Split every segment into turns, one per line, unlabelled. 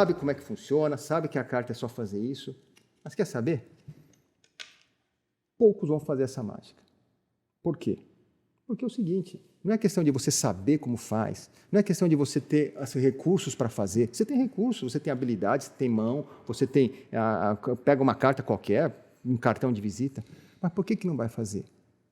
sabe como é que funciona, sabe que a carta é só fazer isso. Mas quer saber? Poucos vão fazer essa mágica. Por quê? Porque é o seguinte, não é questão de você saber como faz, não é questão de você ter recursos para fazer. Você tem recursos, você tem habilidades, você tem mão, você tem pega uma carta qualquer, um cartão de visita, mas por que não vai fazer?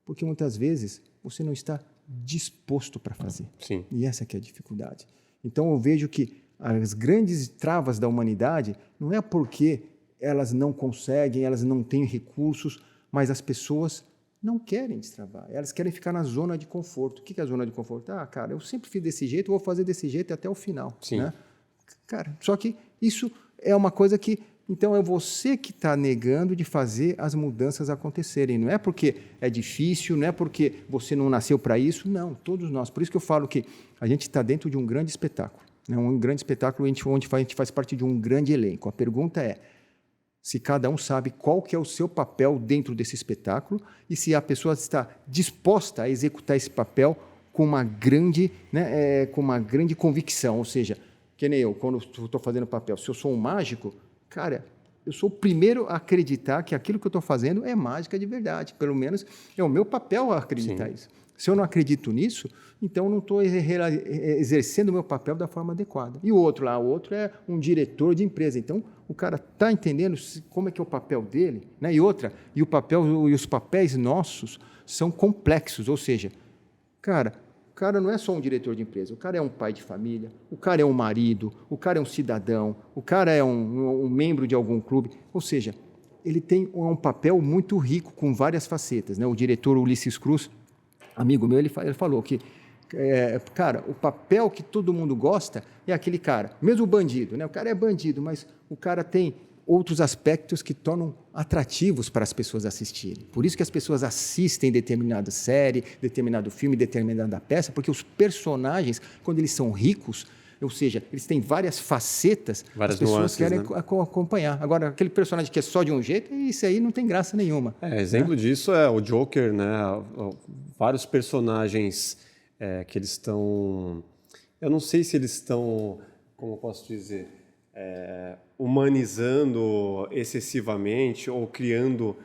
Porque muitas vezes você não está disposto para fazer.
Sim.
E essa que é a dificuldade. Então eu vejo que as grandes travas da humanidade não é porque elas não conseguem, elas não têm recursos, mas as pessoas não querem destravar, elas querem ficar na zona de conforto. O que é a zona de conforto? Cara, eu sempre fiz desse jeito, vou fazer desse jeito até o final.
Sim.
Né? Cara, só que isso é uma coisa que, então, é você que está negando de fazer as mudanças acontecerem. Não é porque é difícil, não é porque você não nasceu para isso, não, todos nós. Por isso que eu falo que a gente está dentro de um grande espetáculo. Né? Um grande espetáculo onde a gente faz parte de um grande elenco. A pergunta é, se cada um sabe qual que é o seu papel dentro desse espetáculo e se a pessoa está disposta a executar esse papel com uma grande convicção. Ou seja, que nem eu, quando estou fazendo papel, se eu sou um mágico, cara, eu sou o primeiro a acreditar que aquilo que eu estou fazendo é mágica de verdade. Pelo menos é o meu papel a acreditar nisso. Se eu não acredito nisso, então não estou exercendo o meu papel da forma adequada. E o outro é um diretor de empresa. Então, o cara está entendendo como é que é o papel dele, né? E os papéis nossos são complexos, ou seja, o cara não é só um diretor de empresa, o cara é um pai de família, o cara é um marido, o cara é um cidadão, o cara é um membro de algum clube, ou seja, ele tem um papel muito rico com várias facetas, né? O diretor Ulisses Cruz, amigo meu, ele falou que, cara, o papel que todo mundo gosta é aquele cara, mesmo o bandido, né? O cara é bandido, mas o cara tem outros aspectos que tornam atrativos para as pessoas assistirem. Por isso que as pessoas assistem determinada série, determinado filme, determinada peça, porque os personagens, quando eles são ricos, ou seja, eles têm várias facetas, as pessoas nuances, querem acompanhar. Agora, aquele personagem que é só de um jeito, isso aí não tem graça nenhuma.
Exemplo disso é o Joker, né? Vários personagens que eles estão... Eu não sei se eles estão, como eu posso dizer, humanizando excessivamente ou criando,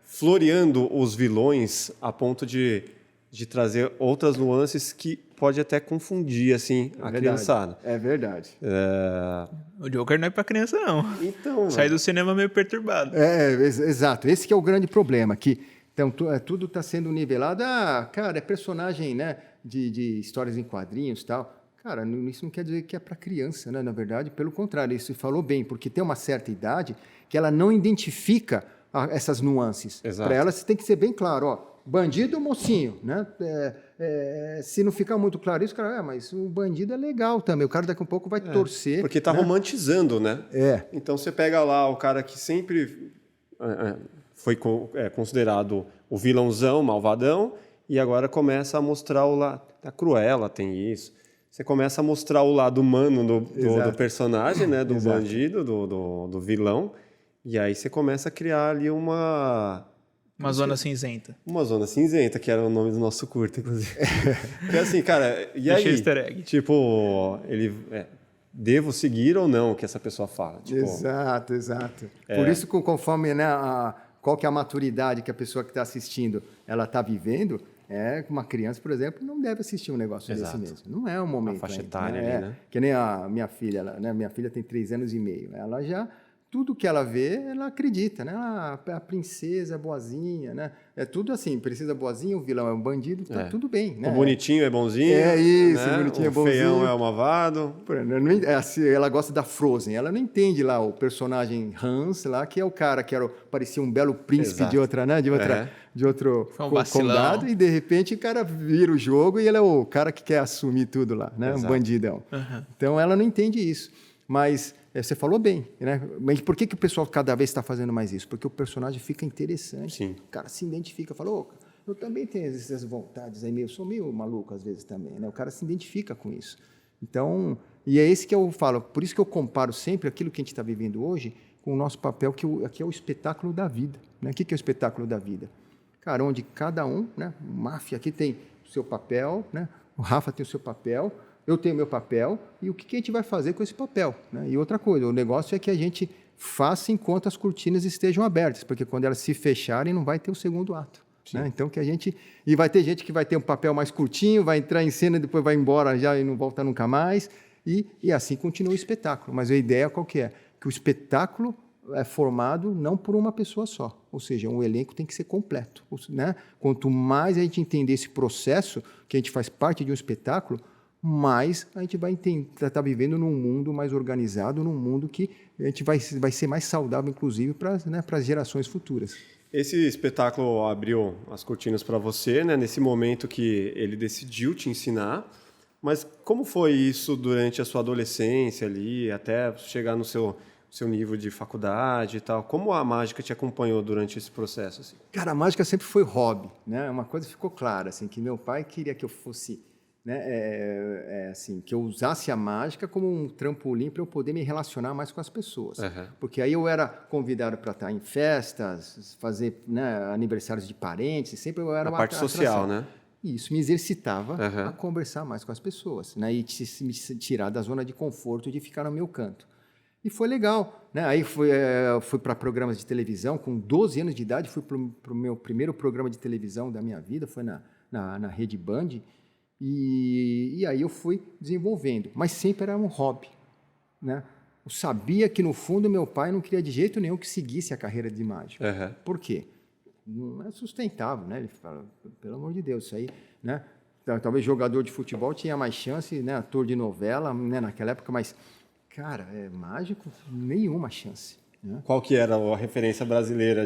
floreando os vilões a ponto de trazer outras nuances que pode até confundir assim, a criançada.
É verdade.
O Joker não é para criança, não.
Então,
sai do cinema meio perturbado.
Exato. Esse que é o grande problema, que então, tudo está sendo nivelado. Cara, é personagem, né, de histórias em quadrinhos e tal. Cara, isso não quer dizer que é para criança, né? Na verdade, pelo contrário, isso falou bem, porque tem uma certa idade que ela não identifica essas nuances. Para ela, tem que ser bem claro, ó, bandido ou mocinho, né? Se não ficar muito claro isso, cara, mas o bandido é legal também. O cara daqui a um pouco vai torcer.
Porque está romantizando, né? Então você pega lá o cara que sempre foi considerado o vilãozão, malvadão, e agora começa a mostrar o lado. A Cruella tem isso. Você começa a mostrar o lado humano do personagem, né? Do bandido, do vilão. E aí você começa a criar ali uma
zona cinzenta.
Uma zona cinzenta, que era o nome do nosso curto, inclusive. Porque assim, cara, e aí?
Easter egg.
Tipo, ele... devo seguir ou não o que essa pessoa fala? Tipo,
exato. Por isso, conforme, né, qual que é a maturidade que a pessoa que está assistindo ela está vivendo... uma criança, por exemplo, não deve assistir um negócio desse mesmo. Não é um momento.
A faixa etária ali, né?
Que nem a minha filha. Minha filha tem 3 anos e meio. Ela já... Tudo que ela vê, ela acredita, né? A princesa boazinha, né? É tudo assim, princesa boazinha, o vilão é um bandido, tá tudo bem, né?
O bonitinho é bonzinho.
Isso,
né?
O bonitinho é bonzinho.
O feião é o malvado.
Ela gosta da Frozen, ela não entende lá o personagem Hans, lá, que é o cara que parecia um belo príncipe de outra, né? De outro condado, e de repente o cara vira o jogo e ele é o cara que quer assumir tudo lá, né? Um bandidão. Então ela não entende isso. Mas você falou bem, né? Mas por que o pessoal cada vez está fazendo mais isso? Porque o personagem fica interessante.
Sim.
O cara se identifica, fala, eu também tenho essas vontades aí, eu sou meio maluco às vezes também, né? O cara se identifica com isso. Então, e é esse que eu falo, por isso que eu comparo sempre aquilo que a gente está vivendo hoje com o nosso papel, que aqui é o espetáculo da vida, né? O que é o espetáculo da vida? Cara, onde cada um, né? O Máfia aqui tem o seu papel, né? O Rafa tem o seu papel, eu tenho meu papel e o que a gente vai fazer com esse papel, né? E outra coisa, o negócio é que a gente faça enquanto as cortinas estejam abertas, porque quando elas se fecharem não vai ter o segundo ato. Né? Então que a gente... E vai ter gente que vai ter um papel mais curtinho, vai entrar em cena e depois vai embora já e não volta nunca mais. E assim continua o espetáculo. Mas a ideia qual que é? Que o espetáculo é formado não por uma pessoa só. Ou seja, um elenco tem que ser completo. Né? Quanto mais a gente entender esse processo, que a gente faz parte de um espetáculo, mais a gente vai estar vivendo num mundo mais organizado, num mundo que a gente vai ser mais saudável, inclusive, para as gerações futuras.
Esse espetáculo abriu as cortinas para você, né? Nesse momento que ele decidiu te ensinar. Mas como foi isso durante a sua adolescência ali, até chegar no seu nível de faculdade e tal? Como a mágica te acompanhou durante esse processo? Assim?
Cara, a mágica sempre foi hobby, né? Uma coisa ficou clara, assim, que meu pai queria que eu fosse, né, assim, que eu usasse a mágica como um trampolim para eu poder me relacionar mais com as pessoas.
Uhum.
Porque aí eu era convidado para estar em festas, fazer, né, aniversários de parentes, sempre eu era
a parte social, né?
E isso me exercitava a conversar mais com as pessoas, né? E me tirar da zona de conforto de ficar no meu canto. E foi legal, né? Aí fui para programas de televisão, com 12 anos de idade, fui para o meu primeiro programa de televisão da minha vida, foi na Rede Band, e aí eu fui desenvolvendo, mas sempre era um hobby, né? Eu sabia que, no fundo, meu pai não queria de jeito nenhum que seguisse a carreira de mágico. Por quê? Não é sustentável, né? Ele fala, pelo amor de Deus, isso aí, né? Talvez jogador de futebol tinha mais chance, né? Ator de novela, né? Naquela época, mas, cara, mágico, nenhuma chance. Né?
Qual que era a referência brasileira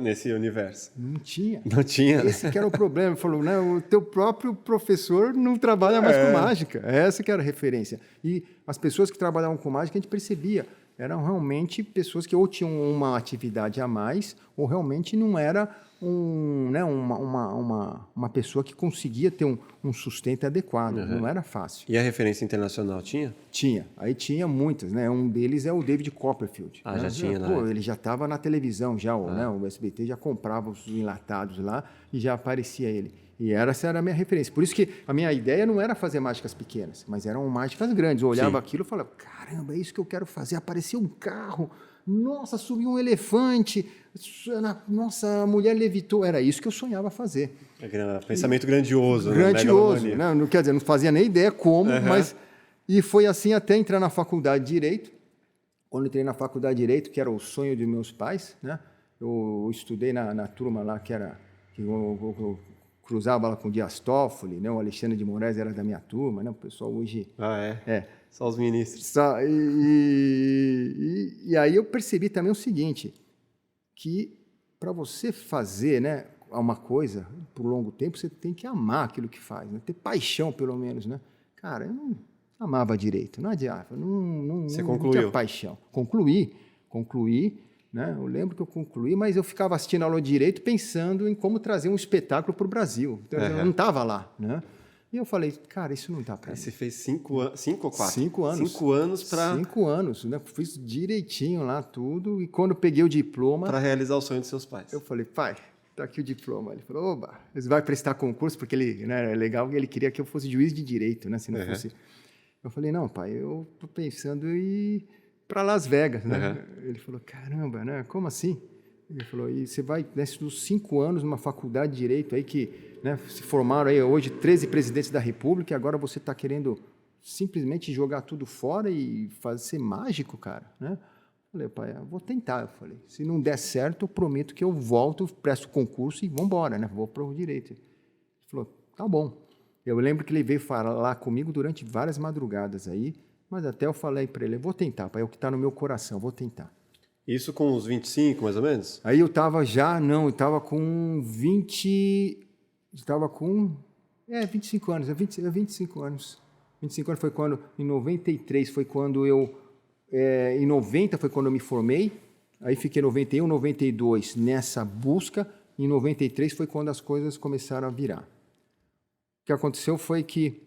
nesse universo?
Não tinha.
Não tinha, né?
Esse que era o problema. Ele falou, né? O teu próprio professor não trabalha mais com mágica. Essa que era a referência. E as pessoas que trabalhavam com mágica, a gente percebia, eram realmente pessoas que ou tinham uma atividade a mais, ou realmente não era uma pessoa que conseguia ter um sustento adequado. Não era fácil.
E a referência internacional tinha?
Tinha. Aí tinha muitas, né? Um deles é o David Copperfield.
Ah, já tinha, né?
Pô, ele já estava na televisão, né? O SBT já comprava os enlatados lá e já aparecia ele. E essa era a minha referência. Por isso que a minha ideia não era fazer mágicas pequenas, mas eram mágicas grandes. Eu olhava aquilo e falava, caramba, é isso que eu quero fazer. Apareceu um carro, nossa, subiu um elefante, nossa, a mulher levitou. Era isso que eu sonhava fazer.
Pensamento grandioso.
Grandioso, né? Não quer dizer, não fazia nem ideia como, mas... E foi assim até entrar na faculdade de Direito. Quando entrei na faculdade de Direito, que era o sonho de meus pais, né? Eu estudei na turma lá que eu cruzava lá com o Dias Toffoli, né? O Alexandre de Moraes era da minha turma, né? O pessoal hoje...
Só os ministros.
E aí eu percebi também o seguinte, que para você fazer, né, uma coisa por longo tempo, você tem que amar aquilo que faz, né? Ter paixão, pelo menos, né? Cara, eu não amava direito, não adianta, não tinha paixão. Concluí, né? Eu lembro que eu concluí, mas eu ficava assistindo a aula de Direito pensando em como trazer um espetáculo para o Brasil. Então, eu não estava lá, né? E eu falei, cara, isso não dá para mim.
Você fez 5 ou 4?
5 anos.
5 anos para...
5 anos, né? Fiz direitinho lá tudo, e quando eu peguei o diploma...
Para realizar o sonho dos seus pais.
Eu falei, pai, tá aqui o diploma. Ele falou, oba, você vai prestar concurso, porque ele, né, é legal, ele queria que eu fosse juiz de direito, né? Se não fosse... Eu falei, não, pai, eu tô pensando em ir para Las Vegas, né? Ele falou, caramba, né? Como assim? Ele falou, e você vai, né, dos 5 anos numa faculdade de Direito aí que, né, se formaram aí hoje 13 presidentes da República e agora você está querendo simplesmente jogar tudo fora e ser mágico, cara, né? Eu falei, pai, eu vou tentar. Eu falei, se não der certo, eu prometo que eu volto, presto concurso e vamos embora, né? Vou para o Direito. Ele falou, tá bom. Eu lembro que ele veio falar comigo durante várias madrugadas aí, mas até eu falei para ele, eu vou tentar, pai, é o que está no meu coração, eu vou tentar.
Isso com uns 25, mais ou menos?
Aí eu estava eu estava com 20... Estava com... 25 anos, 25 anos. 25 anos foi quando... Em 93 foi quando eu... em 90 foi quando eu me formei. Aí fiquei em 91, 92 nessa busca. Em 93 foi quando as coisas começaram a virar. O que aconteceu foi que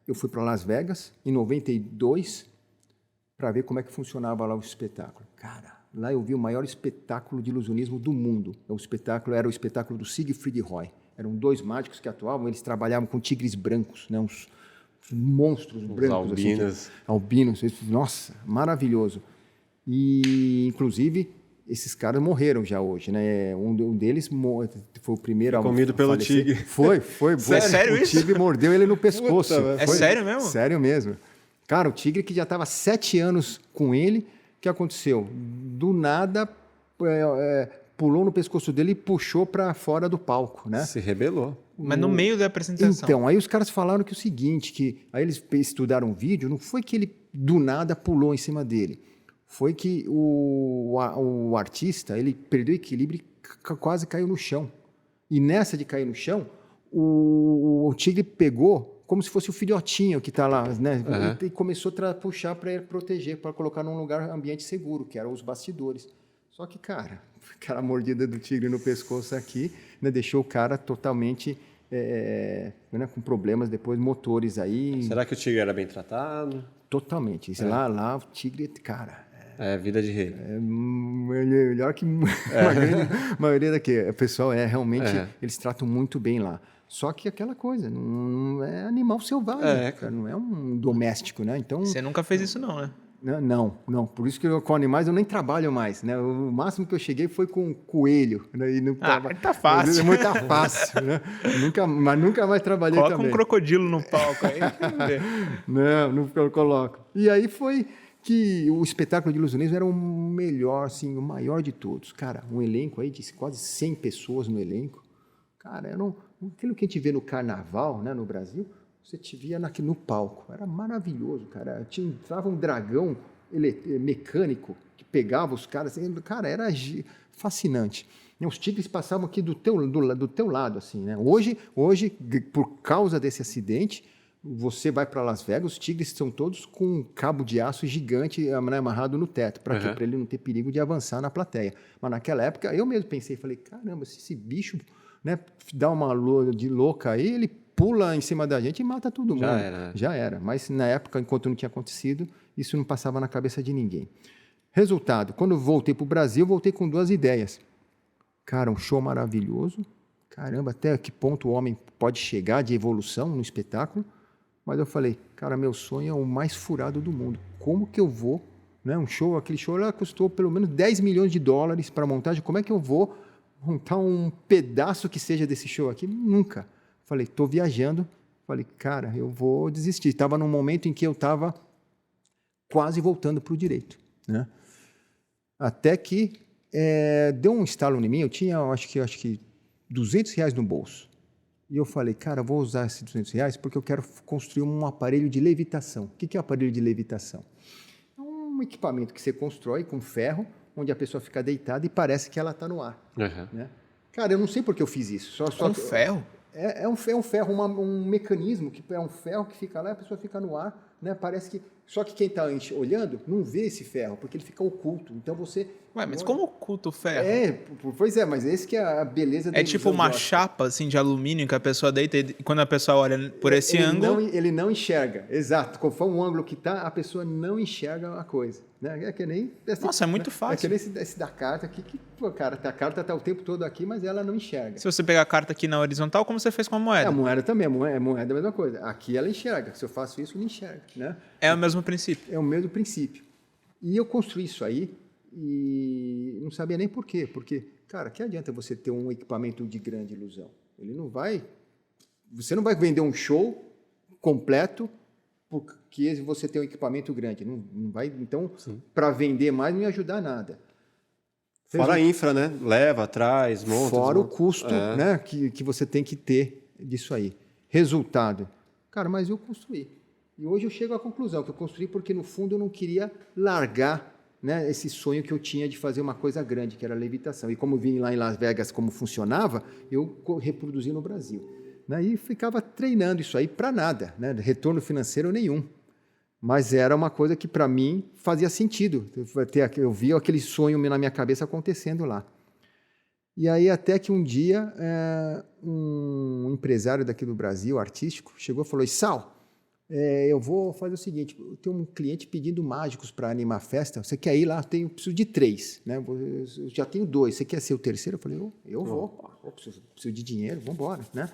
eu fui para Las Vegas em 92 para ver como é que funcionava lá o espetáculo. Cara, lá eu vi o maior espetáculo de ilusionismo do mundo. Era o espetáculo do Siegfried Roy. eram 2 mágicos que atuavam, eles trabalhavam com tigres brancos, né? Uns monstros brancos.
Albinos.
Assim, albinos. Nossa, maravilhoso. E, inclusive, esses caras morreram já hoje, né? Um deles foi o primeiro a
comido pelo
falecer.
tigre.
Foi.
É sério
o
isso?
tigre mordeu ele no pescoço.
Puta,
é sério mesmo?
Sério mesmo. Cara, o tigre que já estava 7 anos com ele, o que aconteceu? Do nada, pulou no pescoço dele e puxou para fora do palco, né?
Se rebelou.
Mas no meio da apresentação.
Então, aí os caras falaram que o seguinte, que aí eles estudaram um vídeo, não foi que ele do nada pulou em cima dele. Foi que o artista, ele perdeu o equilíbrio e quase caiu no chão. E nessa de cair no chão, o tigre pegou como se fosse o filhotinho que está lá, né? E começou a puxar para ele proteger, para colocar num lugar, ambiente seguro, que eram os bastidores. Só que, cara, aquela mordida do tigre no pescoço aqui, né, deixou o cara totalmente né, com problemas depois motores aí.
Será que o tigre era bem tratado?
Totalmente. Lá o tigre, cara...
vida de rei.
Melhor que a maioria daqui. O pessoal realmente, eles tratam muito bem lá. Só que aquela coisa, não é animal selvagem, cara, não é um doméstico, né? Então,
você nunca fez isso não, né?
Não. Por isso que com animais eu nem trabalho mais, né? O máximo que eu cheguei foi com coelho. Né? E não
tá fácil.
Muito fácil, né? Mas nunca mais trabalhei
Coloca
também.
um crocodilo no palco aí.
Não coloco. E aí foi que o espetáculo de ilusionismo era o melhor, assim, o maior de todos. Cara, um elenco aí de quase 100 pessoas no elenco. Cara, aquilo que a gente vê no carnaval, né, no Brasil, você te via no palco. Era maravilhoso, cara. Entrava um dragão mecânico que pegava os caras. Assim, cara, era fascinante. Os tigres passavam aqui do teu lado, assim, né? Hoje, por causa desse acidente, você vai para Las Vegas, os tigres estão todos com um cabo de aço gigante amarrado no teto. Para quê? Para ele não ter perigo de avançar na plateia. Mas naquela época, eu mesmo pensei, falei, caramba, se esse bicho, né, dá uma de louca aí, ele pula em cima da gente e mata todo mundo. Já era. Mas na época, enquanto não tinha acontecido, isso não passava na cabeça de ninguém. Resultado, quando eu voltei para o Brasil, eu voltei com 2 ideias. Cara, um show maravilhoso. Caramba, até que ponto o homem pode chegar de evolução no espetáculo. Mas eu falei, cara, meu sonho é o mais furado do mundo. Como que eu vou, né? Aquele show lá custou pelo menos 10 milhões de dólares para montagem. Como é que eu vou montar um pedaço que seja desse show aqui? Nunca. Falei, estou viajando. Falei, cara, eu vou desistir. Estava num momento em que eu estava quase voltando para o direito, né? Até que deu um estalo em mim. Eu tinha, acho que R$200 no bolso. E eu falei, cara, vou usar esses R$200 porque eu quero construir um aparelho de levitação. O que é um aparelho de levitação? É um equipamento que você constrói com ferro, onde a pessoa fica deitada e parece que ela está no ar. Né? Cara, eu não sei por que eu fiz isso.
Com ferro?
É um ferro, um mecanismo, que é um ferro que fica lá e a pessoa fica no ar, né? Parece que... Só que quem está olhando não vê esse ferro, porque ele fica oculto. Então você...
Ué, mas como oculta o ferro?
Pois é, mas esse que é a beleza da
É tipo uma chapa assim, de alumínio que a pessoa deita e quando a pessoa olha por esse ângulo...
Ele não enxerga, exato. Conforme o ângulo que está, a pessoa não enxerga a coisa. Né? É que nem...
Nossa, é muito fácil.
É que nem esse da carta aqui, que, pô, cara, a carta está o tempo todo aqui, mas ela não enxerga.
Se você pegar a carta aqui na horizontal, como você fez com a moeda?
A moeda também, a moeda é a mesma coisa. Aqui ela enxerga. Se eu faço isso, não enxerga. Né?
É o mesmo princípio.
É o mesmo princípio. E eu construí isso aí e não sabia nem por quê. Porque, cara, que adianta você ter um equipamento de grande ilusão? Ele não vai... Você não vai vender um show completo porque você tem um equipamento grande. Não vai, então, para vender mais, não ia ajudar nada.
Fora a infra, né? Leva, traz, monta.
Fora o custo, né, que você tem que ter disso aí. Resultado. Cara, mas eu construí. E hoje eu chego à conclusão que eu construí porque, no fundo, eu não queria largar, né, esse sonho que eu tinha de fazer uma coisa grande, que era a levitação. E como eu vi lá em Las Vegas como funcionava, eu reproduzi no Brasil. Né, e ficava treinando isso aí para nada, né, retorno financeiro nenhum. Mas era uma coisa que, para mim, fazia sentido. Eu via aquele sonho na minha cabeça acontecendo lá. E aí, até que um dia, um empresário daqui do Brasil, artístico, chegou e falou, Sal, eu vou fazer o seguinte, eu tenho um cliente pedindo mágicos para animar a festa, você quer ir lá? Eu preciso de 3, né? Eu já tenho 2, você quer ser o terceiro? Eu falei, eu vou, preciso de dinheiro, vamos embora, né?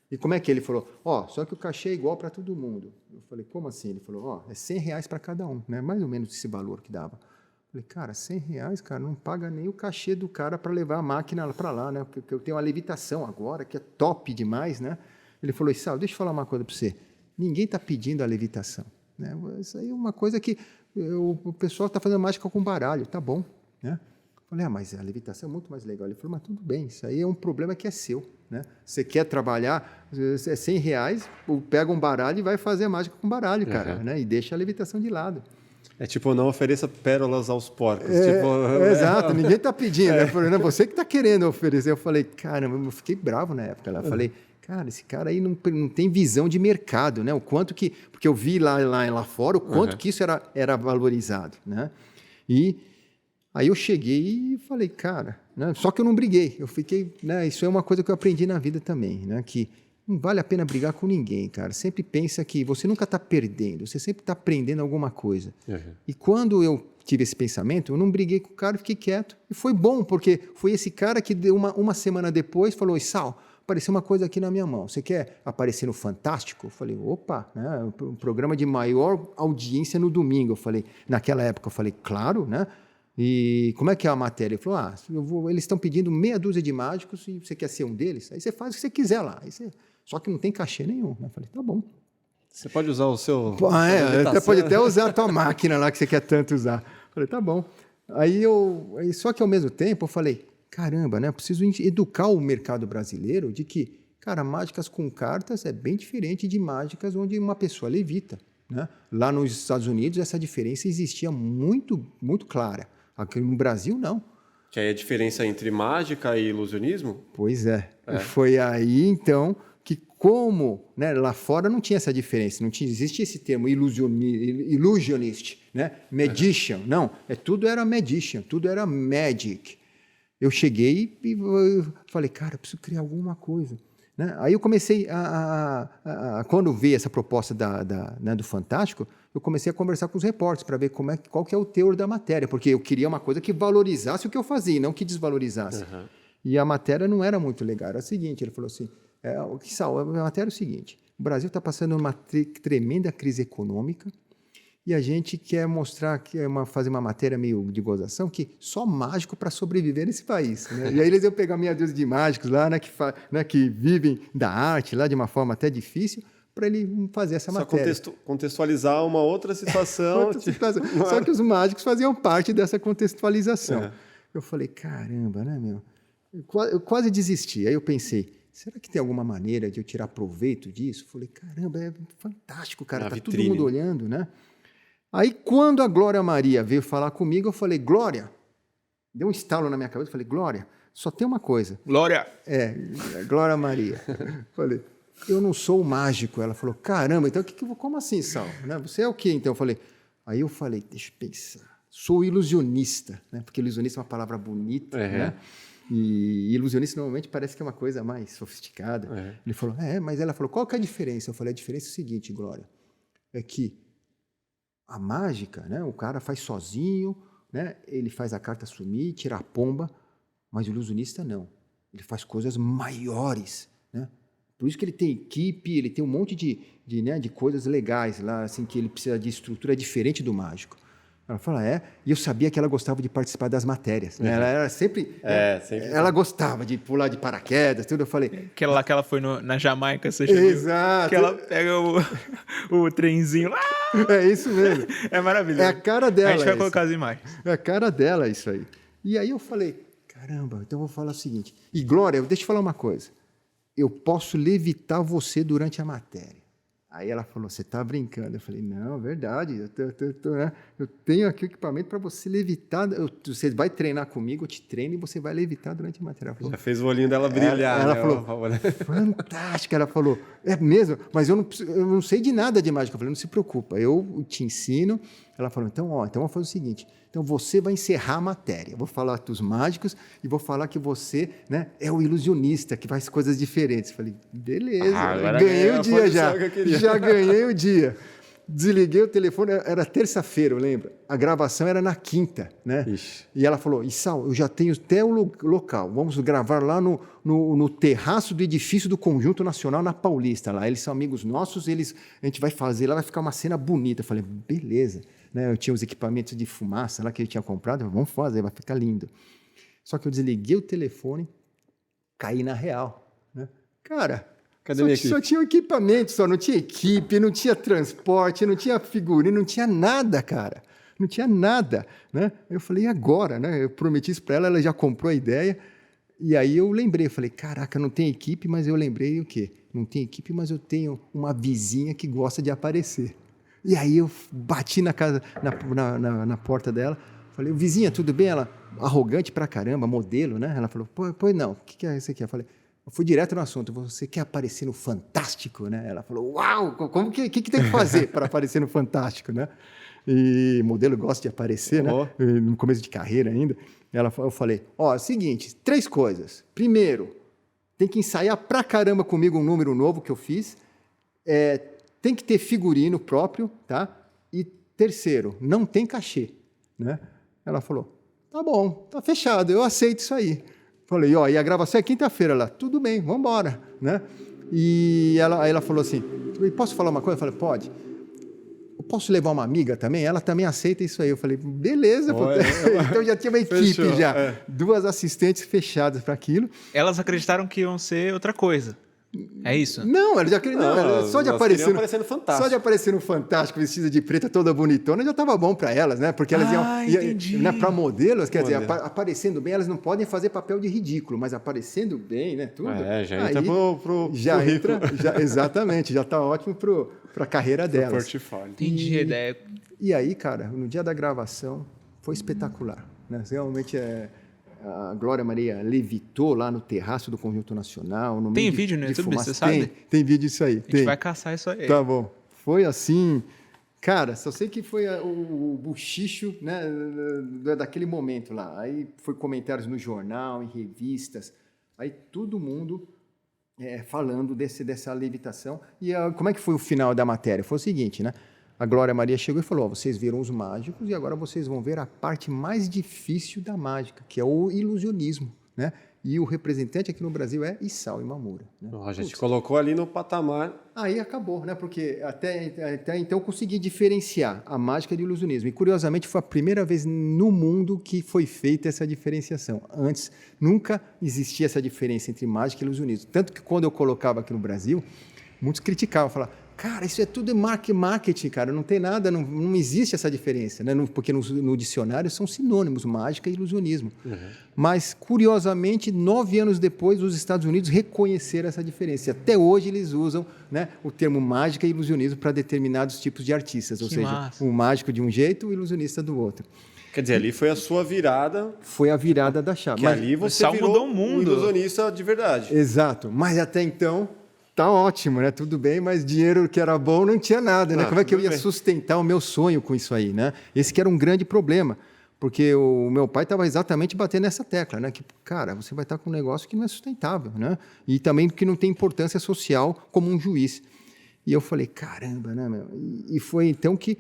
E como é que ele falou? Só que o cachê é igual para todo mundo. Eu falei, como assim? Ele falou, é R$100 para cada um, né? Mais ou menos esse valor que dava. Eu falei, cara, R$100, cara, não paga nem o cachê do cara para levar a máquina para lá, né? Porque eu tenho uma levitação agora, que é top demais, né? Ele falou, Sal, deixa eu falar uma coisa para você. Ninguém está pedindo a levitação, né? Isso aí é uma coisa que o pessoal está fazendo mágica com baralho, tá bom, né? Eu falei, mas a levitação é muito mais legal. Ele falou, mas tudo bem, isso aí é um problema que é seu, né? Você quer trabalhar, é R$100, pega um baralho e vai fazer mágica com baralho, cara, né? E deixa a levitação de lado.
É tipo, não ofereça pérolas aos porcos.
Exato, ninguém está pedindo. Eu falei, não, você que está querendo oferecer. Eu falei, caramba, eu fiquei bravo na época. Eu falei, cara, esse cara aí não tem visão de mercado, né? O quanto que... Porque eu vi lá fora o quanto que isso era valorizado, né? E aí eu cheguei e falei, cara... Né? Só que eu não briguei. Eu fiquei... Né? Isso é uma coisa que eu aprendi na vida também, né? Que não vale a pena brigar com ninguém, cara. Sempre pensa que você nunca está perdendo. Você sempre está aprendendo alguma coisa. E quando eu tive esse pensamento, eu não briguei com o cara e fiquei quieto. E foi bom, porque foi esse cara que deu uma semana depois falou, Sal, apareceu uma coisa aqui na minha mão. Você quer aparecer no Fantástico? Eu falei, opa, né? Um programa de maior audiência no domingo. Eu falei, naquela época, eu falei, claro, né? E como é que é a matéria? Ele falou, eles estão pedindo meia dúzia de mágicos e você quer ser um deles? Aí você faz o que você quiser lá. Só que não tem cachê nenhum. Eu falei, tá bom.
Você pode usar o seu...
Você pode até usar a tua máquina lá que você quer tanto usar. Eu falei, tá bom. Só que ao mesmo tempo eu falei, caramba, né? Eu preciso educar o mercado brasileiro de que, cara, mágicas com cartas é bem diferente de mágicas onde uma pessoa levita, né? Lá nos Estados Unidos essa diferença existia muito, muito clara. Aqui no Brasil, não.
Que aí a diferença entre mágica e ilusionismo?
Pois é. Foi aí, então, que como, né, lá fora não tinha essa diferença, não existia esse termo illusionist, né? Magician. Não, tudo era magician, tudo era magic. Eu cheguei e falei, cara, eu preciso criar alguma coisa. Né? Aí eu comecei quando veio essa proposta né, do Fantástico, eu comecei a conversar com os repórteres para ver qual que é o teor da matéria, porque eu queria uma coisa que valorizasse o que eu fazia, não que desvalorizasse. E a matéria não era muito legal. Era o seguinte, ele falou assim, a matéria é o seguinte, o Brasil está passando uma tremenda crise econômica, e a gente quer mostrar, fazer uma matéria meio de gozação, que só mágico para sobreviver nesse país. Né? E aí eles iam pegar meia dúzia de mágicos lá, né, que vivem da arte lá de uma forma até difícil, para ele fazer essa matéria.
Só contextualizar uma outra situação.
Só que os mágicos faziam parte dessa contextualização. Eu falei, caramba, né, meu? Eu quase desisti. Aí eu pensei, será que tem alguma maneira de eu tirar proveito disso? Eu falei, caramba, é fantástico, cara. Tá todo mundo olhando, né? Aí, quando a Glória Maria veio falar comigo, eu falei, Glória, deu um estalo na minha cabeça, eu falei, Glória, só tem uma coisa.
Glória!
Glória Maria. Falei, eu não sou mágico. Ela falou, caramba, então como assim, Sal? Né? Você é o quê, então? Aí eu falei, deixa eu pensar, sou ilusionista, né? Porque ilusionista é uma palavra bonita, né? E ilusionista normalmente parece que é uma coisa mais sofisticada. Ele falou, mas ela falou, qual que é a diferença? Eu falei, a diferença é o seguinte, Glória, é que a mágica, né, o cara faz sozinho, né, ele faz a carta sumir, tira a pomba, mas o ilusionista não. Ele faz coisas maiores, né? Por isso que ele tem equipe, ele tem um monte de coisas legais lá, assim, que ele precisa de estrutura diferente do mágico. Ela falou, e eu sabia que ela gostava de participar das matérias. Né? Ela era sempre... ela gostava de pular de paraquedas, tudo. Eu falei...
Aquela lá que ela foi na Jamaica, você já viu?
Exato.
Que ela pega o trenzinho lá.
É isso mesmo.
É maravilhoso.
É a cara dela.
A gente vai colocar as imagens.
É a cara dela isso aí. E aí eu falei, caramba, então eu vou falar o seguinte. E Glória, deixa eu falar uma coisa. Eu posso levitar você durante a matéria. Aí ela falou, você está brincando? Eu falei, não, é verdade, eu tenho aqui o equipamento para você levitar, você vai treinar comigo, eu te treino e você vai levitar durante a matéria. Falou,
já fez o olhinho dela brilhar.
Ela falou, fantástico, ela falou, é mesmo, mas eu não sei de nada de mágica. Eu falei, não se preocupa, eu te ensino, Ela falou, então vamos fazer o seguinte, então você vai encerrar a matéria, eu vou falar dos mágicos e vou falar que você, né, é o ilusionista, que faz coisas diferentes. Eu falei, beleza, ganhei o dia já ganhei o dia. Desliguei o telefone, era terça-feira, eu lembro. A gravação era na quinta, né? Ixi. E ela falou, Issal, eu já tenho até o local, vamos gravar lá no terraço do edifício do Conjunto Nacional na Paulista. Lá. Eles são amigos nossos, a gente vai fazer lá, vai ficar uma cena bonita. Eu falei, beleza. Né? Eu tinha os equipamentos de fumaça lá que eu tinha comprado, eu falei, vamos fazer, vai ficar lindo. Só que eu desliguei o telefone, caí na real. Né? Cara... Só tinha equipamento, não tinha equipe, não tinha transporte, não tinha figurino, não tinha nada, cara. Não tinha nada. Né? Eu falei, e agora? Né? Eu prometi isso para ela, ela já comprou a ideia. E aí eu lembrei, eu falei, caraca, não tem equipe, mas eu lembrei o quê? Não tem equipe, mas eu tenho uma vizinha que gosta de aparecer. E aí eu bati na na porta dela, falei, vizinha, tudo bem? Ela, arrogante pra caramba, modelo, né? Ela falou, pois não, o que é isso aqui? Eu falei, eu fui direto no assunto. Você quer aparecer no Fantástico, né? Ela falou, uau, como que tem que fazer para aparecer no Fantástico, né? E modelo gosta de aparecer, né? No começo de carreira ainda. Eu falei, é o seguinte, 3 coisas. Primeiro, tem que ensaiar pra caramba comigo um número novo que eu fiz. Tem que ter figurino próprio, tá? E terceiro, não tem cachê, né? Ela falou, tá bom, tá fechado, eu aceito isso aí. Falei, e a gravação é quinta-feira lá. Tudo bem, vamos embora, né? E ela falou assim, posso falar uma coisa? Eu falei, pode. Eu posso levar uma amiga também? Ela também aceita isso aí. Eu falei, beleza. Então já tinha uma equipe. Fechou, já. 2 assistentes fechadas para aquilo.
Elas acreditaram que iam ser outra coisa. É isso?
Não, ela já queria. Só de aparecer
no Fantástico.
Só de aparecer no Fantástico, vestida de preta, toda bonitona, já estava bom para elas, né? Porque elas iam né, para modelos, quer dizer, aparecendo bem, elas não podem fazer papel de ridículo, mas aparecendo bem, né? Tudo.
Já entra pro
exatamente, já está ótimo para a carreira delas.
Portfólio.
Entendi a ideia.
E aí, cara, no dia da gravação, foi espetacular. Né? Realmente a Glória Maria levitou lá no terraço do Conjunto Nacional. No
tem
meio
vídeo no YouTube,
fumaça.
você sabe?
Tem vídeo disso aí.
A gente vai caçar isso aí.
Tá bom. Foi assim... Cara, só sei que foi o buchicho, né, daquele momento lá. Aí foi comentários no jornal, em revistas. Aí todo mundo falando dessa levitação. E como é que foi o final da matéria? Foi o seguinte, né? A Glória Maria chegou e falou, vocês viram os mágicos e agora vocês vão ver a parte mais difícil da mágica, que é o ilusionismo, né? E o representante aqui no Brasil é Issal Imamura. Né?
A gente colocou ali no patamar.
Aí acabou, né? Porque até então eu consegui diferenciar a mágica do ilusionismo. E, curiosamente, foi a primeira vez no mundo que foi feita essa diferenciação. Antes, nunca existia essa diferença entre mágica e ilusionismo. Tanto que, quando eu colocava aqui no Brasil, muitos criticavam, falavam, cara, isso é tudo marketing, cara, não tem nada, não existe essa diferença, né? Porque no dicionário são sinônimos, mágica e ilusionismo. Uhum. Mas, curiosamente, 9 anos depois, os Estados Unidos reconheceram essa diferença. E até hoje eles usam, né, o termo mágica e ilusionismo para determinados tipos de artistas, ou seja, massa. Um mágico de um jeito, o ilusionista do outro.
Quer dizer, ali foi a sua virada.
Foi a virada da chave.
Mas ali você virou
o mundo.
Um ilusionista de verdade.
Exato. Mas até então... Tá ótimo, né? Tudo bem, mas dinheiro que era bom não tinha nada, né? Como é que eu ia sustentar o meu sonho com isso aí, né? Esse que era um grande problema, porque o meu pai estava exatamente batendo nessa tecla, né? Que, cara, você vai estar com um negócio que não é sustentável, né? E também que não tem importância social como um juiz. E eu falei, caramba, né, meu? E foi então que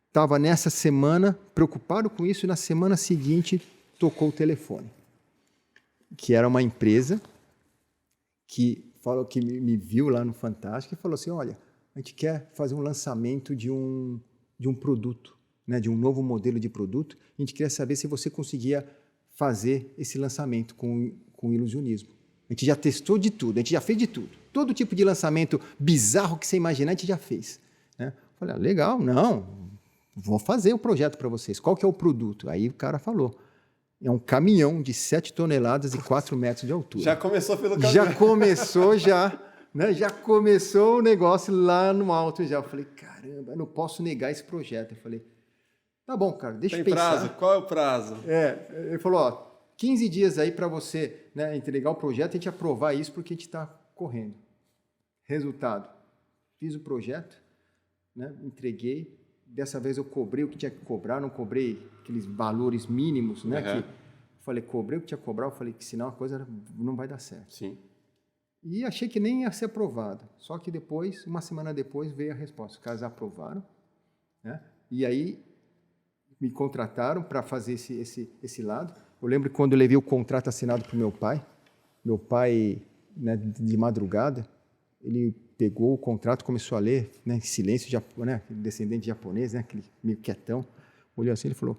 estava nessa semana preocupado com isso e na semana seguinte tocou o telefone, que era uma empresa que me viu lá no Fantástico e falou assim, olha, a gente quer fazer um lançamento de um produto, né, de um novo modelo de produto, a gente queria saber se você conseguia fazer esse lançamento com ilusionismo. A gente já testou de tudo, a gente já fez de tudo. Todo tipo de lançamento bizarro que você imaginar, a gente já fez. Né? Eu falei, legal, não, vou fazer o projeto para vocês. Qual que é o produto? Aí o cara falou, é um caminhão de 7 toneladas e 4 metros de altura.
Já começou pelo caminhão.
Já começou o negócio lá no alto já. Eu falei, caramba, eu não posso negar esse projeto. Eu falei, tá bom, cara, deixa eu pensar.
Tem prazo? Qual é o prazo?
Ele falou, 15 dias aí para você, né, entregar o projeto e a gente aprovar isso porque a gente está correndo. Resultado, fiz o projeto, né, entreguei, Dessa vez eu cobrei o que tinha que cobrar, não cobrei aqueles valores mínimos, né?
Uhum.
Que falei, cobrei o que tinha que cobrar, eu falei que senão a coisa não vai dar certo.
Sim.
E achei que nem ia ser aprovado. Só que depois, uma semana depois, veio a resposta. Os caras aprovaram, né? E aí me contrataram para fazer esse lado. Eu lembro quando eu levei o contrato assinado para o meu pai, né, de madrugada, ele pegou o contrato, começou a ler, né, em silêncio, né, descendente japonês, né, aquele meio quietão, olhou assim, ele falou,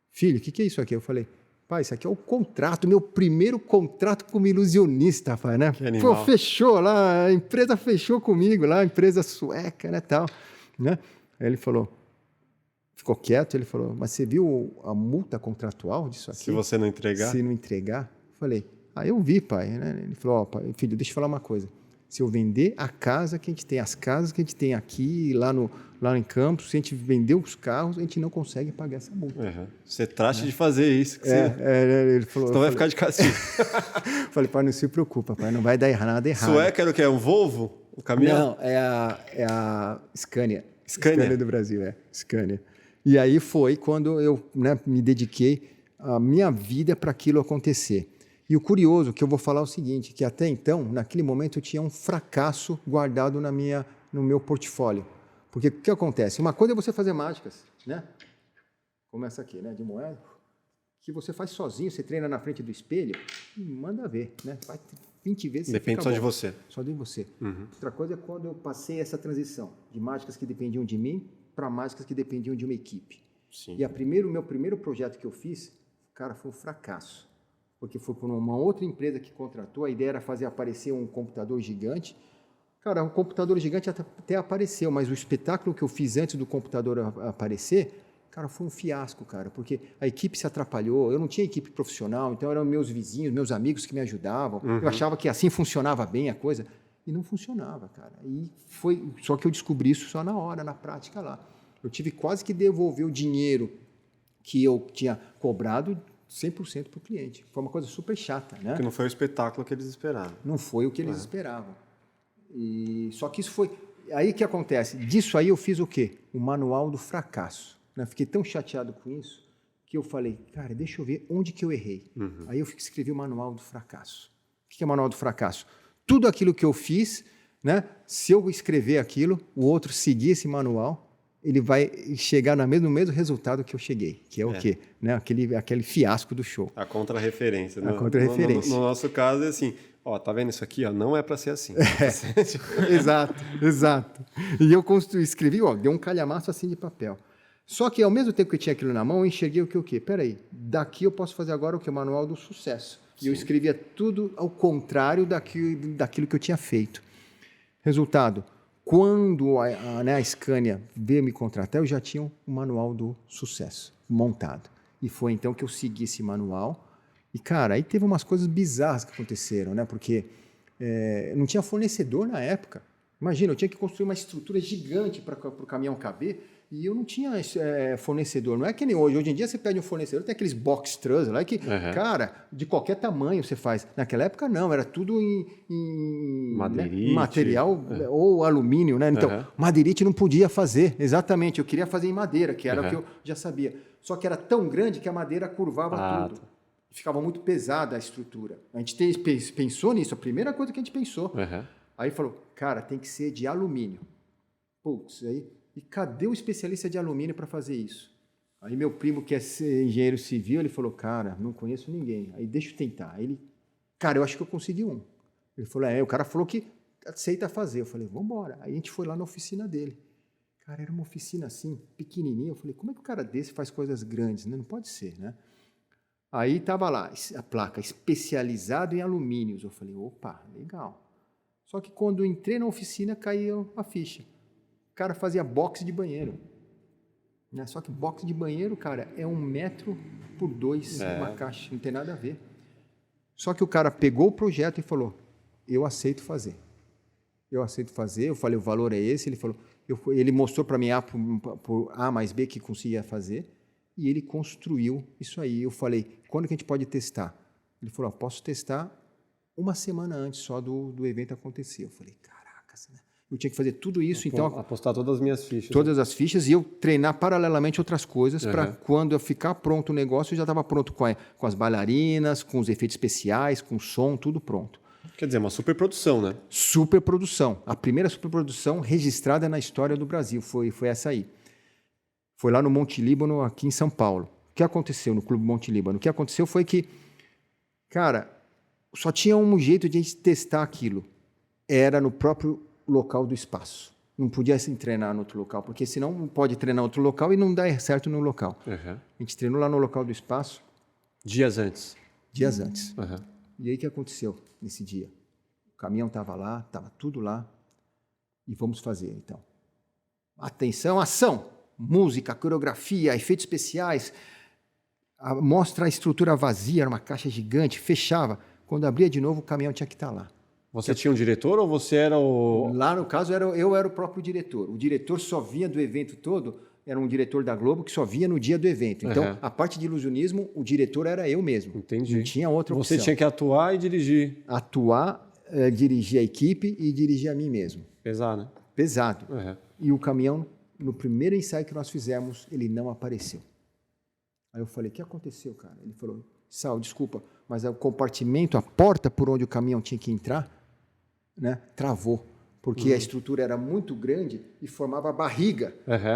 filho, o que é isso aqui? Eu falei, pai, isso aqui é o contrato, meu primeiro contrato como ilusionista, pai, né?
Que animal.
Pô, fechou lá, a empresa fechou comigo lá, a empresa sueca, né, tal, né? Aí ele falou, ficou quieto, ele falou, mas você viu a multa contratual disso aqui?
Se você não entregar?
Se não entregar? Eu falei, eu vi, pai, né? Ele falou, pai, filho, deixa eu falar uma coisa. Se eu vender a casa que a gente tem, as casas que a gente tem aqui, lá em Campos, se a gente vender os carros, a gente não consegue pagar essa multa.
Uhum. Você trate de fazer isso.
Ele falou,
então vai ficar de castigo.
Falei, pai, não se preocupa, pai, não vai dar nada errado.
Sueca era o quê? Um Volvo? O caminhão?
Não, é a Scania. Scania do Brasil, Scania. E aí foi quando eu, né, me dediquei a minha vida para aquilo acontecer. E o curioso que eu vou falar é o seguinte, que até então, naquele momento, eu tinha um fracasso guardado no meu portfólio. Porque o que acontece? Uma coisa é você fazer mágicas, né? Como essa aqui, né? De moeda, que você faz sozinho, você treina na frente do espelho e manda ver, né? Faz 20 vezes.
Depende só de você.
Só de você.
Uhum.
Outra coisa é quando eu passei essa transição de mágicas que dependiam de mim para mágicas que dependiam de uma equipe.
Sim.
E o meu primeiro projeto que eu fiz, cara, foi um fracasso. Porque foi por uma outra empresa que contratou, a ideia era fazer aparecer um computador gigante. Cara, o computador gigante até apareceu, mas o espetáculo que eu fiz antes do computador aparecer, cara, foi um fiasco, cara, porque a equipe se atrapalhou, eu não tinha equipe profissional, então eram meus vizinhos, meus amigos que me ajudavam, eu achava que assim funcionava bem a coisa, e não funcionava, cara. Só que eu descobri isso só na hora, na prática lá. Eu tive quase que devolver o dinheiro que eu tinha cobrado 100% para o cliente. Foi uma coisa super chata, né?
Porque não foi o espetáculo que eles esperavam.
Não foi o que eles esperavam. Só que isso foi... Aí que acontece? Disso aí eu fiz o quê? O manual do fracasso. Né? Fiquei tão chateado com isso que eu falei, cara, deixa eu ver onde que eu errei. Uhum. Aí eu escrevi o manual do fracasso. O que é o manual do fracasso? Tudo aquilo que eu fiz, né? Se eu escrever aquilo, o outro seguir esse manual, ele vai chegar no mesmo resultado que eu cheguei, que é o quê? Né? Aquele fiasco do show.
A contra-referência.
A contra-referência.
No nosso caso é assim, tá vendo isso aqui? Não é para ser assim.
Exato. E eu escrevi, deu um calhamaço assim de papel. Só que ao mesmo tempo que eu tinha aquilo na mão, eu enxerguei o quê? Peraí, daqui eu posso fazer agora o quê? O manual do sucesso. Sim. E eu escrevia tudo ao contrário daquilo que eu tinha feito. Resultado, quando a Scania veio me contratar, eu já tinha o manual do sucesso montado. E foi então que eu segui esse manual. E, cara, aí teve umas coisas bizarras que aconteceram, né? Porque não tinha fornecedor na época. Imagina, eu tinha que construir uma estrutura gigante para o caminhão caber e eu não tinha fornecedor. Não é que nem hoje. Hoje em dia você pede um fornecedor, tem aqueles box truss lá que, cara, de qualquer tamanho você faz. Naquela época não, era tudo em material ou alumínio, né? Então, madeirite não podia fazer, exatamente. Eu queria fazer em madeira, que era o que eu já sabia. Só que era tão grande que a madeira curvava tudo. Ficava muito pesada a estrutura. A gente pensou nisso, a primeira coisa que a gente pensou. Aí falou, cara, tem que ser de alumínio. Putz, aí... E cadê o especialista de alumínio para fazer isso? Aí meu primo, que é engenheiro civil, ele falou, cara, não conheço ninguém. Aí deixa eu tentar. Aí ele, cara, eu acho que eu consegui um. Ele falou, o cara falou que aceita fazer. Eu falei, vamos embora. Aí a gente foi lá na oficina dele. Cara, era uma oficina assim, pequenininha. Eu falei, como é que o cara desse faz coisas grandes? Não pode ser, né? Aí estava lá, a placa, especializado em alumínios. Eu falei, opa, legal. Só que quando eu entrei na oficina, caiu a ficha. O cara fazia boxe de banheiro. Né? Só que boxe de banheiro, cara, é 1 metro por 2 uma caixa, não tem nada a ver. Só que o cara pegou o projeto e falou, eu aceito fazer. Eu aceito fazer, eu falei, o valor é esse. Ele falou, ele mostrou para mim por A mais B que conseguia fazer e ele construiu isso aí. Eu falei, quando que a gente pode testar? Ele falou, posso testar 1 semana antes só do evento acontecer. Eu falei, caracas, né? Eu tinha que fazer tudo isso, então
apostar todas as minhas fichas.
Todas as fichas e eu treinar paralelamente outras coisas para quando eu ficar pronto o negócio, eu já estava pronto com as bailarinas, com os efeitos especiais, com o som, tudo pronto.
Quer dizer, uma superprodução, né?
Superprodução. A primeira superprodução registrada na história do Brasil foi essa aí. Foi lá no Monte Líbano, aqui em São Paulo. O que aconteceu no Clube Monte Líbano? O que aconteceu foi que, cara, só tinha um jeito de a gente testar aquilo. Era no próprio local do espaço. Não podia assim, treinar no outro local, porque senão não pode treinar em outro local e não dá certo no local. A gente treinou lá no local do espaço.
Dias antes.
Dias antes. E aí o que aconteceu nesse dia? O caminhão estava lá, estava tudo lá. E vamos fazer, então. Atenção, ação! Música, coreografia, efeitos especiais. Mostra a estrutura vazia, era uma caixa gigante, fechava. Quando abria de novo, o caminhão tinha que estar lá.
Você tinha um diretor ou você era o...
Lá, no caso, eu era o próprio diretor. O diretor só vinha do evento todo, era um diretor da Globo que só vinha no dia do evento. Então, a parte de ilusionismo, o diretor era eu mesmo.
Entendi.
Não tinha outra opção.
Você tinha que atuar e dirigir.
Atuar, dirigir a equipe e dirigir a mim mesmo.
Pesado, né?
Pesado. E o caminhão, no primeiro ensaio que nós fizemos, ele não apareceu. Aí eu falei, o que aconteceu, cara? Ele falou, Sal, desculpa, mas o compartimento, a porta por onde o caminhão tinha que entrar, né, travou, porque a estrutura era muito grande e formava a barriga.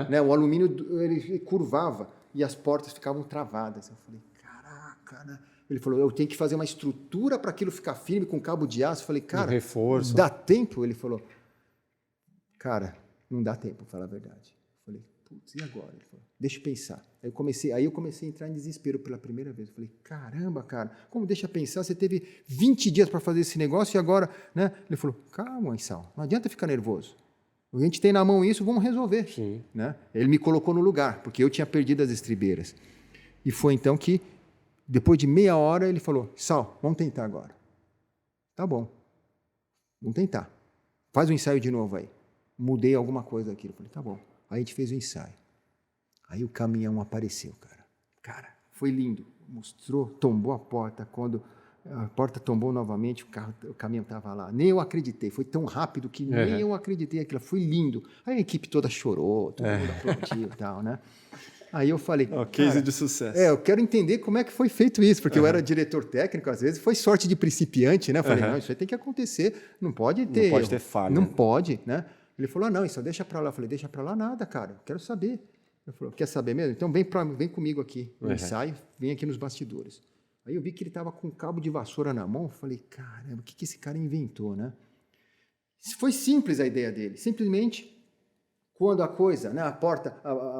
Né, o alumínio ele curvava e as portas ficavam travadas. Eu falei, caraca, né? Ele falou, eu tenho que fazer uma estrutura para aquilo ficar firme com cabo de aço. Eu falei, cara,
reforço.
Dá tempo? Ele falou, cara, não dá tempo, para falar a verdade. Eu falei, putz, e agora? Ele falou, deixa eu pensar. Aí eu comecei a entrar em desespero pela primeira vez. Eu falei, caramba, cara, como deixa eu pensar? Você teve 20 dias para fazer esse negócio e agora, né? Ele falou, calma, Sal, não adianta ficar nervoso. A gente tem na mão isso, vamos resolver.
Sim.
Né? Ele me colocou no lugar, porque eu tinha perdido as estribeiras. E foi então que, depois de meia hora, ele falou, Sal, vamos tentar agora. Tá bom, vamos tentar. Faz o ensaio de novo aí. Mudei alguma coisa aqui. Eu falei, tá bom. Aí a gente fez o ensaio. Aí o caminhão apareceu, cara. Cara, foi lindo. Mostrou, tombou a porta. Quando a porta tombou novamente, o caminhão estava lá. Nem eu acreditei. Foi tão rápido que nem eu acreditei aquilo. Foi lindo. Aí a equipe toda chorou, todo mundo aplaudiu e tal, né? Aí eu falei...
case de sucesso.
Eu quero entender como é que foi feito isso, porque eu era diretor técnico, às vezes foi sorte de principiante, né? Eu falei, não, isso aí tem que acontecer, não pode ter...
Não pode ter falha.
Não pode, né? Ele falou, não, isso deixa para lá. Eu falei, deixa para lá nada, cara, eu quero saber. Ele falou, quer saber mesmo? Então vem comigo aqui no ensaio, vem aqui nos bastidores. Aí eu vi que ele estava com um cabo de vassoura na mão, eu falei, caramba, o que esse cara inventou, né? Foi simples a ideia dele, simplesmente... Quando a coisa, né, a porta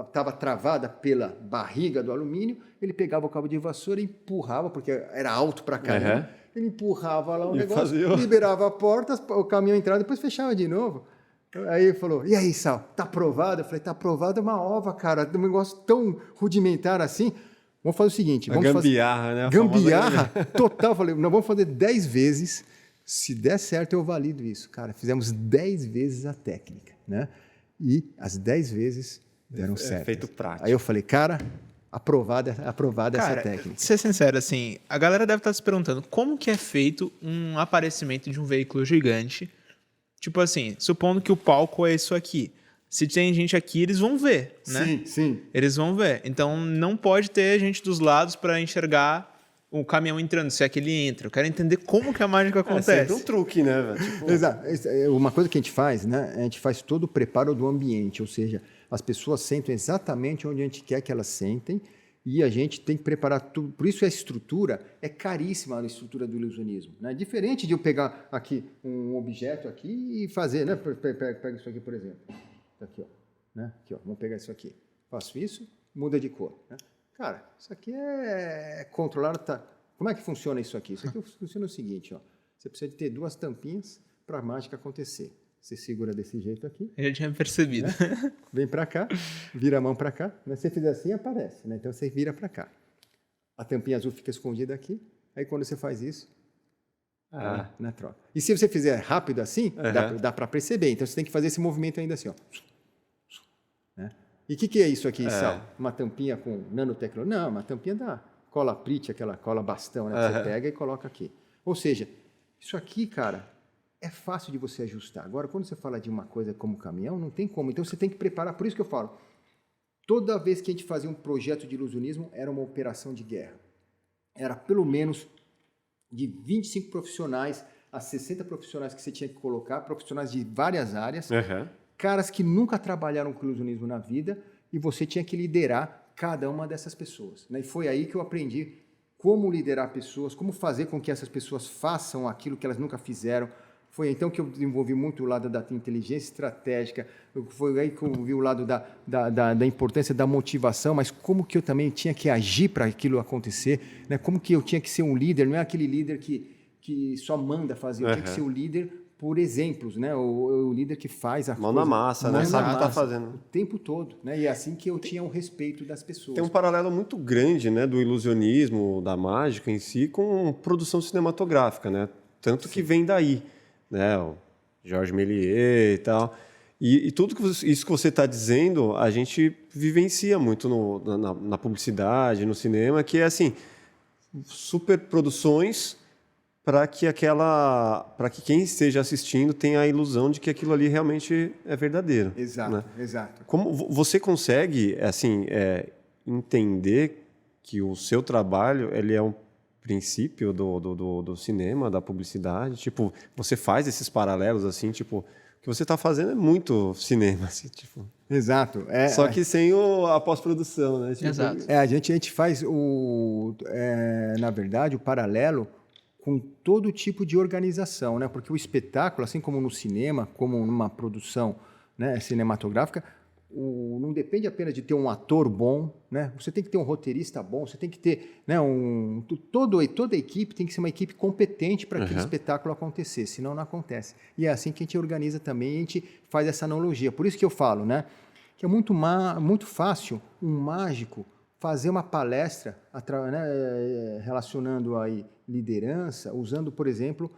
estava travada pela barriga do alumínio, ele pegava o cabo de vassoura e empurrava, porque era alto para caramba. Ele empurrava lá o negócio, liberava a porta, o caminhão entrava, depois fechava de novo. Aí ele falou, e aí, Sal, tá aprovado? Eu falei, tá aprovado, é uma ova, cara, um negócio tão rudimentar assim. Vamos fazer o seguinte...
Gambiarra, né?
Gambiarra total. Eu falei, nós vamos fazer 10 vezes, se der certo eu valido isso. Cara, fizemos 10 vezes a técnica, né? E as 10 vezes deram certo.
Feito prático.
Aí eu falei, cara, aprovada
cara,
essa técnica.
Ser sincero, assim, a galera deve estar se perguntando como que é feito um aparecimento de um veículo gigante. Tipo assim, supondo que o palco é isso aqui. Se tem gente aqui, eles vão ver, né?
Sim, sim.
Eles vão ver. Então, não pode ter gente dos lados para enxergar o caminhão entrando, se é que ele entra. Eu quero entender como que a mágica acontece.
É sempre um truque, né, velho? Tipo...
Exato. Uma coisa que a gente faz, né? A gente faz todo o preparo do ambiente, ou seja, as pessoas sentam exatamente onde a gente quer que elas sentem e a gente tem que preparar tudo. Por isso a estrutura é caríssima, a estrutura do ilusionismo. Né? Diferente de eu pegar aqui um objeto aqui e fazer, né? Pega isso aqui, por exemplo. Aqui, ó. Né? Aqui, ó. Vamos pegar isso aqui. Faço isso, muda de cor. Né? Cara, isso aqui é controlado. Tá? Como é que funciona isso aqui? Isso aqui funciona o seguinte, ó. Você precisa de ter 2 tampinhas para a mágica acontecer. Você segura desse jeito aqui.
Eu já tinha percebido.
Né? Vem para cá, vira a mão para cá. Né? Se você fizer assim, aparece. Né? Então você vira para cá. A tampinha azul fica escondida aqui. Aí quando você faz isso, na troca. E se você fizer rápido assim, dá para perceber. Então você tem que fazer esse movimento ainda assim, ó. Né? E o que é isso aqui, Sal? Uma tampinha com nanotecnologia? Não, uma tampinha da cola Prit, aquela cola bastão, né? Que você pega e coloca aqui. Ou seja, isso aqui, cara, é fácil de você ajustar. Agora, quando você fala de uma coisa como caminhão, não tem como. Então, você tem que preparar. Por isso que eu falo, toda vez que a gente fazia um projeto de ilusionismo, era uma operação de guerra. Era pelo menos de 25 profissionais a 60 profissionais que você tinha que colocar, profissionais de várias áreas, caras que nunca trabalharam com ilusionismo na vida, e você tinha que liderar cada uma dessas pessoas. Né? E foi aí que eu aprendi como liderar pessoas, como fazer com que essas pessoas façam aquilo que elas nunca fizeram. Foi então que eu desenvolvi muito o lado da inteligência estratégica, foi aí que eu vi o lado da importância da motivação, mas como que eu também tinha que agir para aquilo acontecer, né? Como que eu tinha que ser um líder, não é aquele líder que só manda fazer, eu tinha que ser o líder por exemplos, né? O líder que faz a
mão na massa, né? Sabe o que está fazendo.
O tempo todo, né? E é assim que eu tinha o respeito das pessoas.
Tem um paralelo muito grande, né, do ilusionismo, da mágica em si, com produção cinematográfica, né? Tanto que vem daí, né? O Georges Méliès e tal. E tudo isso que você está dizendo, a gente vivencia muito na publicidade, no cinema, que é assim, superproduções para que quem esteja assistindo tenha a ilusão de que aquilo ali realmente é verdadeiro.
Exato,
né?
Exato.
Como você consegue assim entender que o seu trabalho ele é um princípio do cinema, da publicidade? Tipo, você faz esses paralelos assim, tipo, o que você está fazendo é muito cinema, assim, tipo.
Exato.
Só que sem a pós-produção, né? Tipo,
Exato.
A gente faz na verdade, o paralelo com todo tipo de organização, né? Porque o espetáculo, assim como no cinema, como numa produção, né, cinematográfica, não depende apenas de ter um ator bom, né? Você tem que ter um roteirista bom, você tem que ter, né, toda a equipe tem que ser uma equipe competente para aquele espetáculo acontecer, senão não acontece. E é assim que a gente organiza também, a gente faz essa analogia. Por isso que eu falo, né, que é muito fácil um mágico fazer uma palestra relacionando aí liderança, usando, por exemplo,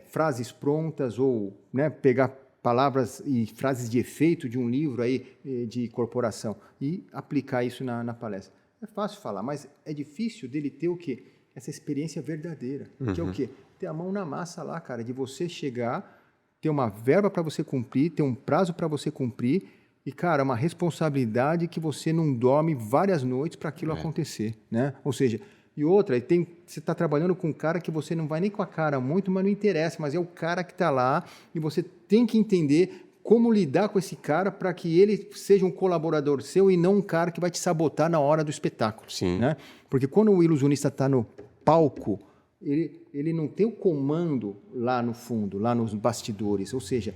frases prontas ou, né, pegar palavras e frases de efeito de um livro aí de corporação e aplicar isso na palestra. É fácil falar, mas é difícil dele ter o quê? Essa experiência verdadeira, que é o quê? Ter a mão na massa lá, cara, de você chegar, ter uma verba para você cumprir, ter um prazo para você cumprir e, cara, uma responsabilidade que você não dorme várias noites para aquilo acontecer, né? Ou seja, e outra, você está trabalhando com um cara que você não vai nem com a cara muito, mas não interessa, mas é o cara que está lá e você tem que entender como lidar com esse cara para que ele seja um colaborador seu e não um cara que vai te sabotar na hora do espetáculo.
Sim.
Né? Porque quando o ilusionista está no palco, ele não tem o comando lá no fundo, lá nos bastidores, ou seja,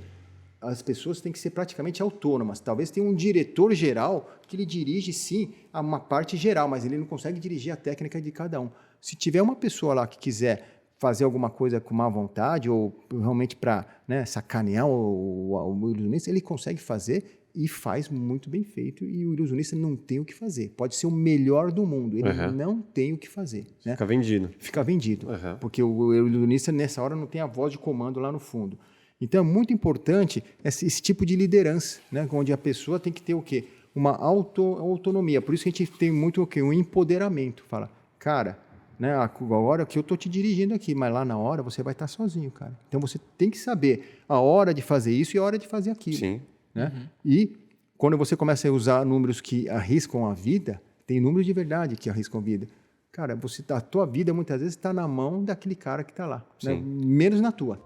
as pessoas têm que ser praticamente autônomas. Talvez tenha um diretor geral que ele dirige, sim, a uma parte geral, mas ele não consegue dirigir a técnica de cada um. Se tiver uma pessoa lá que quiser fazer alguma coisa com má vontade ou realmente para, né, sacanear o ilusionista, ele consegue fazer e faz muito bem feito. E o ilusionista não tem o que fazer. Pode ser o melhor do mundo, ele não tem o que fazer. Né?
Fica vendido.
Fica vendido, porque o ilusionista nessa hora não tem a voz de comando lá no fundo. Então, é muito importante esse tipo de liderança, né? Onde a pessoa tem que ter o quê? Uma autonomia. Por isso que a gente tem muito o quê? Um empoderamento. Fala, cara, né, agora que eu estou te dirigindo aqui, mas lá na hora você vai estar sozinho, cara. Então, você tem que saber a hora de fazer isso e a hora de fazer aquilo.
Sim.
Né? E quando você começa a usar números que arriscam a vida, tem números de verdade que arriscam a vida. Cara, a tua vida muitas vezes está na mão daquele cara que está lá, né? Menos na tua.